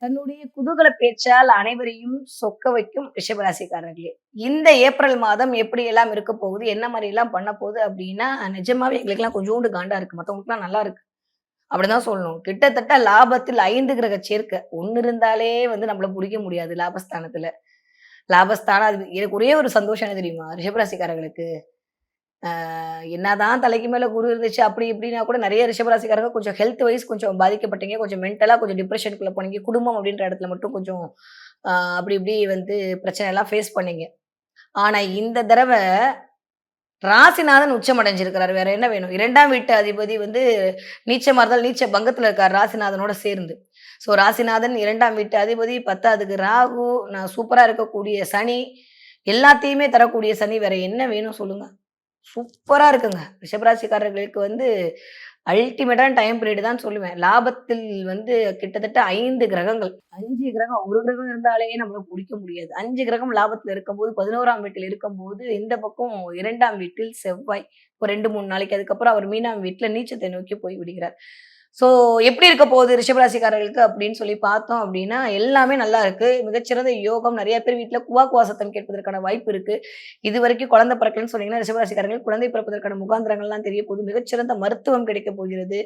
தன்னுடைய குதூகல பேச்சால் அனைவரையும் சொக்க வைக்கும் ரிஷபராசிக்காரர்களே. இந்த ஏப்ரல் மாதம் எப்படியெல்லாம் இருக்க போகுது? என்ன மாரிலாம் பண்ண போகுது? அப்டின்னா, நிஜமாவே எங்களுக்கெல்லாம் கொஞ்சூண்டு காண்டா இருக்கு. மத்தவங்களுக்குலாம் நல்லா இருக்கு. அப்படிதான் சொல்லணும். கிட்டத்தட்ட லாபத்தில் 5 கிரக சேர்க்கை. 1 இருந்தாலே வந்து நம்மள புடிக்க முடியாது லாபஸ்தானத்துல. லாபஸ்தானம் அது எனக்கு ஒரே ஒரு சந்தோஷம் என்ன தெரியுமா? ரிஷபராசிக்காரர்களுக்கு. என்னதான் தலைக்கு மேல குரு இருந்துச்சு அப்படி இப்படின்னா கூட நெறைய ரிஷபராசிக்காரங்க கொஞ்சம் ஹெல்த் வைஸ் கொஞ்சம் பாதிக்கப்பட்டீங்க. கொஞ்சம் மென்டலா கொஞ்சம் டிப்ரஷனுக்குள்ள போனீங்க. குடும்பம் அப்படின்ற இடத்துல மட்டும் கொஞ்சம் அ அப்படி இப்படி வந்து பிரச்சனை எல்லாம் ஃபேஸ் பண்ணீங்க. ஆனா இந்த தடவ ராசிநாதன் உச்சம் அடைஞ்சிருக்கிறாரு. வேற என்ன வேணும்? 2ஆம் வீட்டு அதிபதி வந்து நீச்சமா இருந்தாலும் நீச்ச பங்கத்துல இருக்காரு ராசிநாதனோட சேர்ந்து. ஸோ ராசிநாதன் 2ஆம் வீட்டு அதிபதி, 10வதுக்கு ராகு, நான் சூப்பரா இருக்கக்கூடிய சனி, எல்லாத்தையுமே தரக்கூடிய சனி வேற என்ன வேணும் சொல்லுங்க? சூப்பரா இருக்குங்க. ரிஷபராசிக்காரர்களுக்கு வந்து அல்டிமேட்டான டைம் பீரியட் தான் சொல்லுவேன். லாபத்தில் வந்து கிட்டத்தட்ட 5 கிரகங்கள். 5 கிரகம். ஒரு கிரகம் இருந்தாலே நம்மள புடிக்க முடியாது. 5 கிரகம் லாபத்துல இருக்கும்போது, 11ஆம் வீட்டில் இருக்கும்போது, இந்த பக்கம் 2ஆம் வீட்டில் செவ்வாய். ஒரு 2, 3 நாளைக்கு அதுக்கப்புறம் அவர் மீனாம் வீட்ல நீச்சத்தை நோக்கி போய் விடுகிறார். ஸோ எப்படி இருக்க போகுது ரிஷபராசிக்காரர்களுக்கு அப்படின்னு சொல்லி பார்த்தோம் அப்படின்னா, எல்லாமே நல்லா இருக்கு. மிகச்சிறந்த யோகம். நெறைய பேர் வீட்ல குவா சத்தம் கேட்பதற்கான வாய்ப்பு இருக்கு. இதுவரைக்கும் குழந்தை பிறக்கலன்னு சொன்னீங்கன்னா, ரிஷபராசிக்காரங்களுக்கு குழந்தை பிறப்பதற்கான முகாந்திரங்கள்லாம் தெரிய போகுது. மிகச்சிறந்த மருத்துவம் கிடைக்கப் போகிறது.